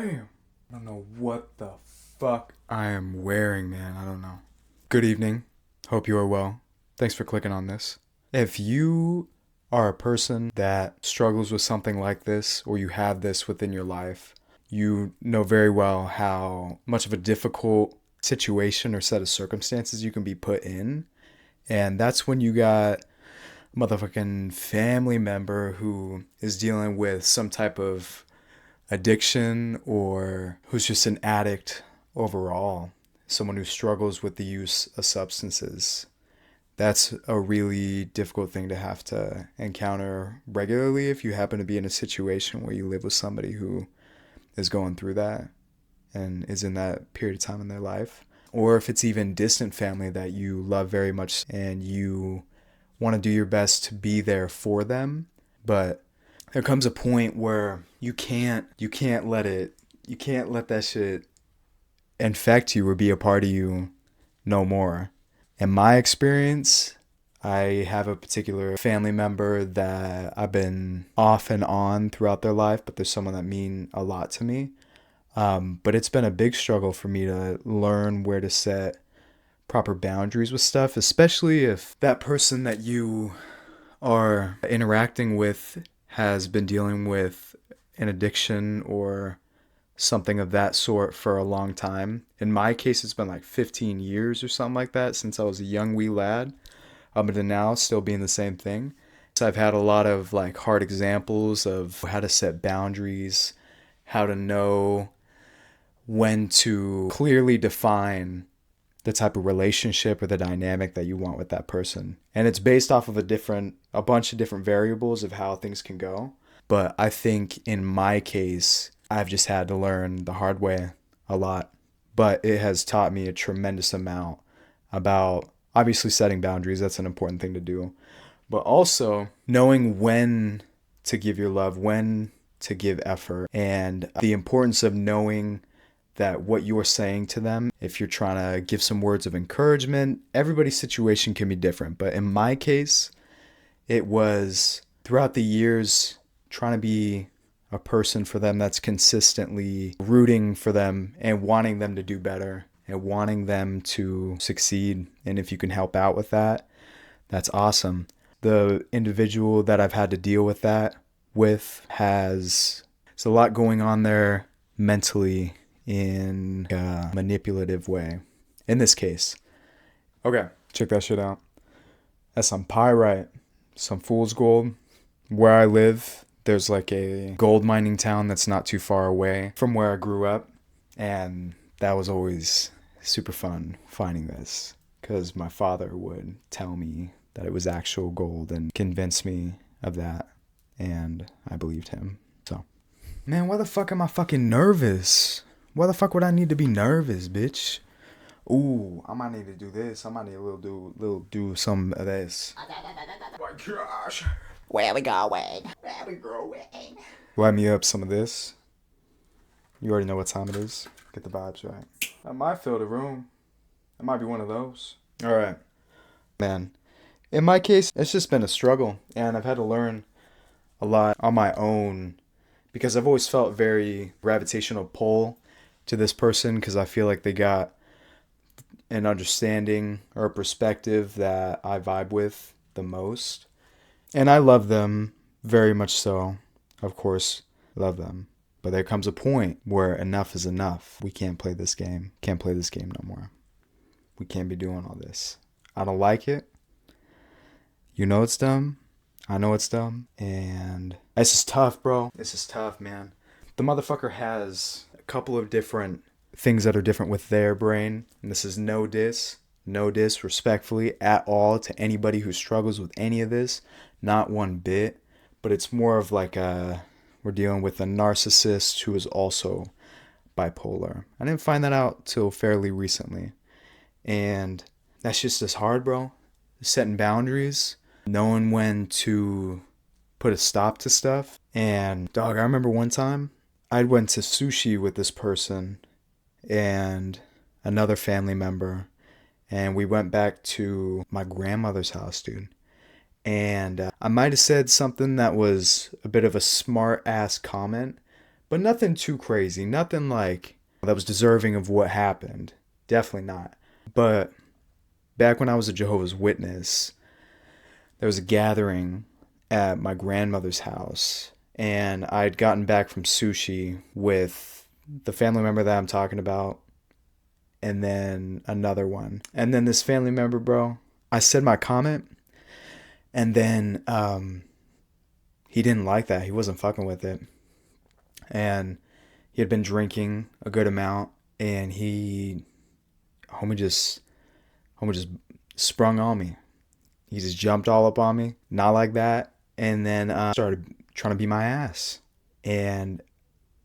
Damn. I don't know what the fuck I am wearing, man. I don't know. Good evening. Hope you are well. Thanks for clicking on this. If you are a person that struggles with something like this, or you have this within your life, you know very well how much of a difficult situation or set of circumstances you can be put in. And that's when you got a motherfucking family member who is dealing with some type of addiction or who's just an addict overall, someone who struggles with the use of substances. That's a really difficult thing to have to encounter regularly if you happen to be in a situation where you live with somebody who is going through that and is in that period of time in their life. Or if it's even distant family that you love very much and you want to do your best to be there for them, but there comes a point where you can't let that shit infect you or be a part of you no more. In my experience, I have a particular family member that I've been off and on throughout their life, but there's someone that mean a lot to me. But it's been a big struggle for me to learn where to set proper boundaries with stuff, especially if that person that you are interacting with has been dealing with an addiction or something of that sort for a long time. In my case, it's been like 15 years or something like that since I was a young wee lad, up until now, still being the same thing. So I've had a lot of like hard examples of how to set boundaries, how to know when to clearly define the type of relationship or the dynamic that you want with that person. And it's based off of a bunch of different variables of how things can go. But I think in my case, I've just had to learn the hard way a lot. But it has taught me a tremendous amount about obviously setting boundaries. That's an important thing to do. But also knowing when to give your love, when to give effort, and the importance of knowing that what you're saying to them, if you're trying to give some words of encouragement, everybody's situation can be different. But in my case, it was throughout the years trying to be a person for them that's consistently rooting for them and wanting them to do better and wanting them to succeed. And if you can help out with that, that's awesome. The individual that I've had to deal with that with has a lot going on there mentally in a manipulative way. In this case. Okay, check that shit out. That's some pyrite, some fool's gold. Where I live, there's like a gold mining town that's not too far away from where I grew up. And that was always super fun finding this, because my father would tell me that it was actual gold and convince me of that. And I believed him. So, man, why the fuck am I fucking nervous? Why the fuck would I need to be nervous, bitch? Ooh, I might need to do this. I might need to do some of this. Oh my gosh. Where we going? Where we going? Light me up some of this. You already know what time it is. Get the vibes right. I might fill the room. It might be one of those. All right. Man, in my case, it's just been a struggle. And I've had to learn a lot on my own, because I've always felt very gravitational pull to this person, because I feel like they got an understanding or a perspective that I vibe with the most. And I love them very much so. Of course, love them. But there comes a point where enough is enough. We can't play this game. Can't play this game no more. We can't be doing all this. I don't like it. You know it's dumb. I know it's dumb. And this is tough, bro. This is tough, man. The motherfucker has a couple of different things that are different with their brain. And this is no diss respectfully at all to anybody who struggles with any of this. Not one bit. But it's more of like we're dealing with a narcissist who is also bipolar. I didn't find that out till fairly recently. And that's just as hard, bro. Setting boundaries. Knowing when to put a stop to stuff. And dog, I remember one time I went to sushi with this person and another family member, and we went back to my grandmother's house, dude. And I might have said something that was a bit of a smart ass comment, but nothing too crazy. Nothing like that was deserving of what happened. Definitely not. But back when I was a Jehovah's Witness, there was a gathering at my grandmother's house, and I had gotten back from sushi with the family member that I'm talking about, and then another one. And then this family member, bro, I said my comment, and then he didn't like that. He wasn't fucking with it. And he had been drinking a good amount, and homie just sprung on me. He just jumped all up on me, not like that, and then started trying to beat my ass. And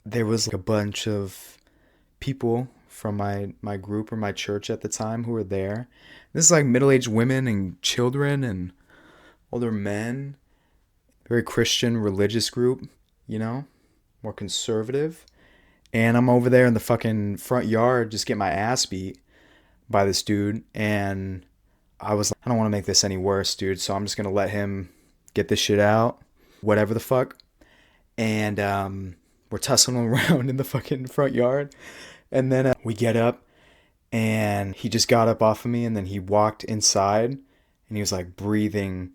there was like a bunch of people from my group or my church at the time who were there. This is like middle-aged women and children and older men. Very Christian, religious group, you know, more conservative. And I'm over there in the fucking front yard just getting my ass beat by this dude. And I was like, I don't want to make this any worse, dude. So I'm just going to let him get this shit out. Whatever the fuck. And we're tussling around in the fucking front yard. And then we get up, and he just got up off of me, and then he walked inside, and he was like breathing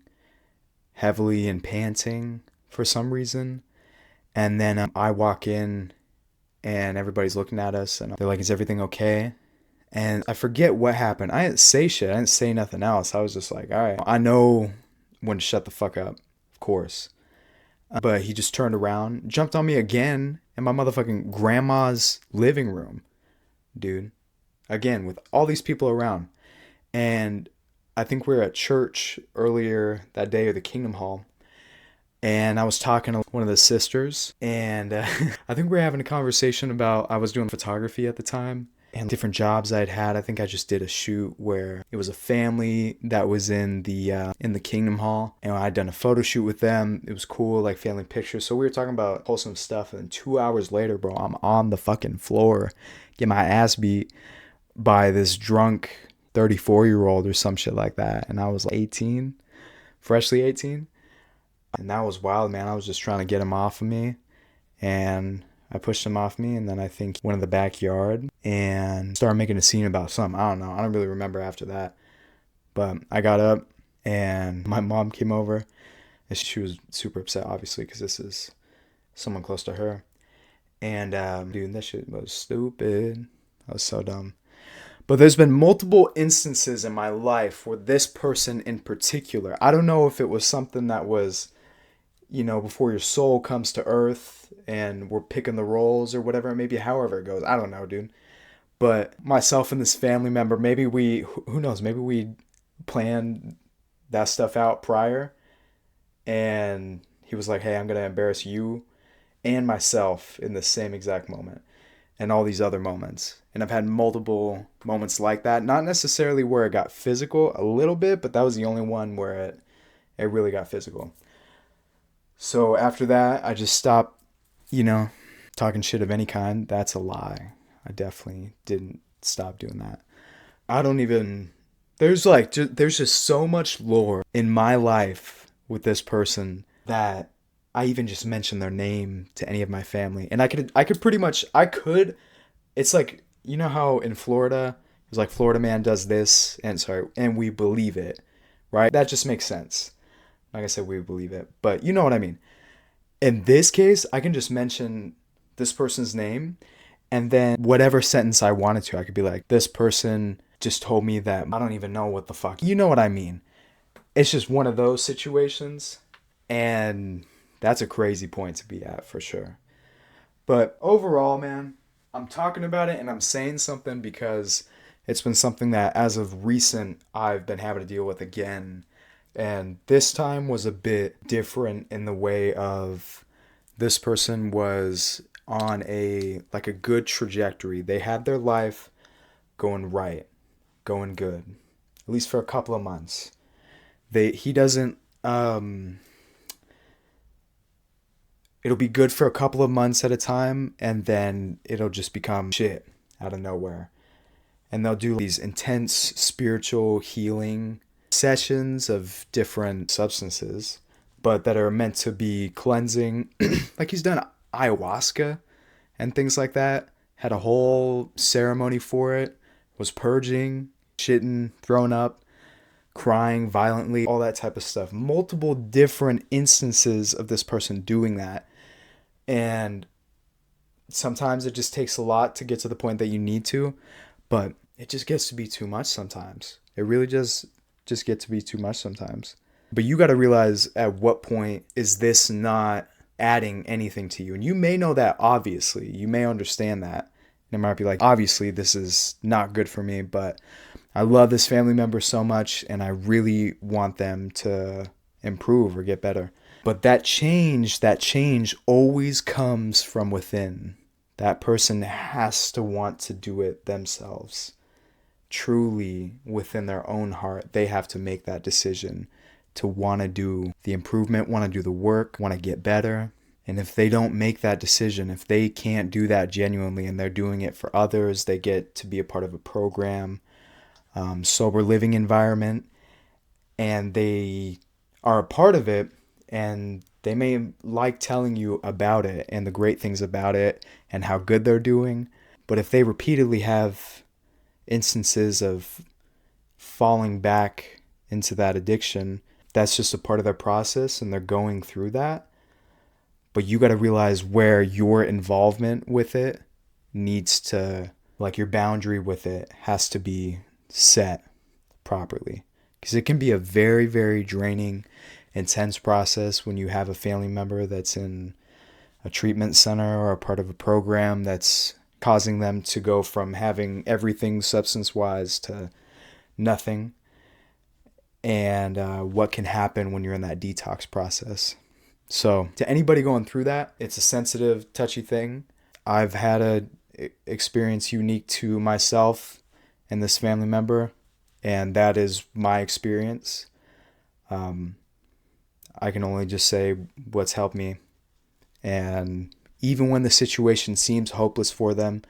heavily and panting for some reason. And then I walk in, and everybody's looking at us, and they're like, is everything okay? And I forget what happened. I didn't say shit. I didn't say nothing else. I was just like, all right, I know when to shut the fuck up, of course. But he just turned around, jumped on me again in my motherfucking grandma's living room, dude. Again, with all these people around. And I think we were at church earlier that day, or the Kingdom Hall. And I was talking to one of the sisters, and I think we were having a conversation about, I was doing photography at the time, and different jobs I'd had. I think I just did a shoot where it was a family that was in the Kingdom Hall, and I'd done a photo shoot with them. It was cool, like family pictures. So we were talking about wholesome stuff, and 2 hours later, bro, I'm on the fucking floor, getting my ass beat by this drunk 34-year-old or some shit like that. And I was like 18, freshly 18. And that was wild, man. I was just trying to get him off of me, and I pushed him off me, and then I think went in the backyard and started making a scene about something. I don't know. I don't really remember after that. But I got up, and my mom came over, and she was super upset, obviously, because this is someone close to her. And, dude, that shit was stupid. That was so dumb. But there's been multiple instances in my life where this person in particular, I don't know if it was something that was, you know, before your soul comes to earth and we're picking the roles or whatever, maybe however it goes. I don't know, dude. But myself and this family member, maybe who knows, maybe we planned that stuff out prior. And he was like, hey, I'm going to embarrass you and myself in the same exact moment. And all these other moments. And I've had multiple moments like that. Not necessarily where it got physical, a little bit, but that was the only one where it really got physical. So after that, I just stopped, you know, talking shit of any kind. That's a lie. I definitely didn't stop doing that. There's just so much lore in my life with this person that I even just mentioned their name to any of my family. And I could pretty much, it's like, you know how in Florida, it's like Florida man does this, and we believe it, right? That just makes sense. Like I said, we believe it, but you know what I mean. In this case, I can just mention this person's name, and then whatever sentence I wanted to, I could be like, this person just told me that I don't even know what the fuck. You know what I mean? It's just one of those situations, and that's a crazy point to be at for sure. But overall, man, I'm talking about it and I'm saying something because it's been something that as of recent I've been having to deal with again. And this time was a bit different in the way of this person was on a good trajectory. They had their life going right, going good, at least for a couple of months. He doesn't, it'll be good for a couple of months at a time, and then it'll just become shit out of nowhere. And they'll do these intense spiritual healing sessions of different substances, but that are meant to be cleansing. Like he's done ayahuasca and things like that. Had a whole ceremony for it, was purging, shitting, throwing up, crying violently, all that type of stuff. Multiple different instances of this person doing that. And sometimes it just takes a lot to get to the point that you need to, but it just gets to be too much sometimes. It really just get to be too much sometimes. But you got to realize at what point is this not adding anything to you. And you may know that, obviously. You may understand that. And it might be like, obviously, this is not good for me, but I love this family member so much and I really want them to improve or get better. But that change always comes from within. That person has to want to do it themselves. Truly, within their own heart, they have to make that decision to want to do the improvement, want to do the work, want to get better. And if they don't make that decision, if they can't do that genuinely and they're doing it for others, they get to be a part of a program, sober living environment, and they are a part of it, and they may like telling you about it and the great things about it and how good they're doing. But if they repeatedly have instances of falling back into that addiction, that's just a part of their process and they're going through that. But you got to realize where your involvement with it needs to, like your boundary with it has to be set properly. Because it can be a very, very draining, intense process when you have a family member that's in a treatment center or a part of a program that's causing them to go from having everything substance-wise to nothing. And what can happen when you're in that detox process. So to anybody going through that, it's a sensitive, touchy thing. I've had a experience unique to myself and this family member, and that is my experience. I can only just say what's helped me. And even when the situation seems hopeless for them,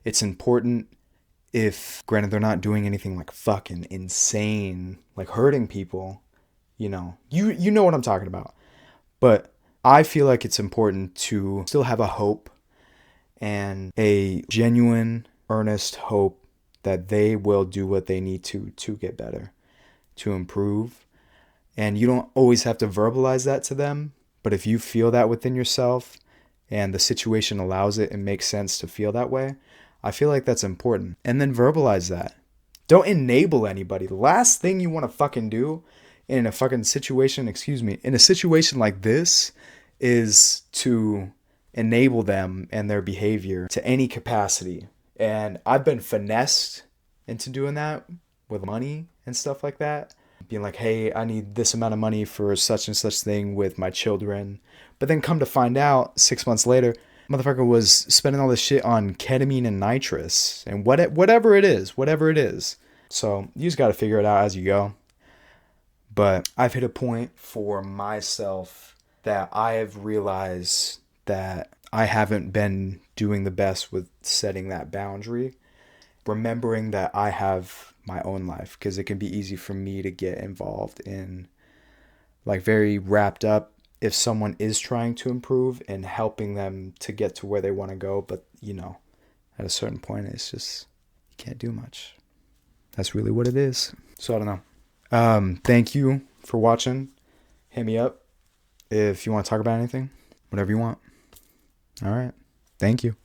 it's important, if granted they're not doing anything like fucking insane, like hurting people, you know what I'm talking about. But I feel like it's important to still have a hope and a genuine, earnest hope that they will do what they need to get better, to improve. And you don't always have to verbalize that to them, but if you feel that within yourself and the situation allows it and makes sense to feel that way, I feel like that's important. And then verbalize that. Don't enable anybody. The last thing you want to fucking do in a fucking situation, in a situation like this, is to enable them and their behavior to any capacity. And I've been finessed into doing that with money and stuff like that. Being like, hey, I need this amount of money for such and such thing with my children. But then come to find out 6 months later, motherfucker was spending all this shit on ketamine and nitrous and whatever it is. So you just got to figure it out as you go. But I've hit a point for myself that I have realized that I haven't been doing the best with setting that boundary. Remembering that I have my own life, because it can be easy for me to get involved in, like, very wrapped up if someone is trying to improve and helping them to get to where they want to go. But, at a certain point, it's just, you can't do much. That's really what it is. So I don't know. Thank you for watching. Hit me up if you want to talk about anything, whatever you want. All right. Thank you.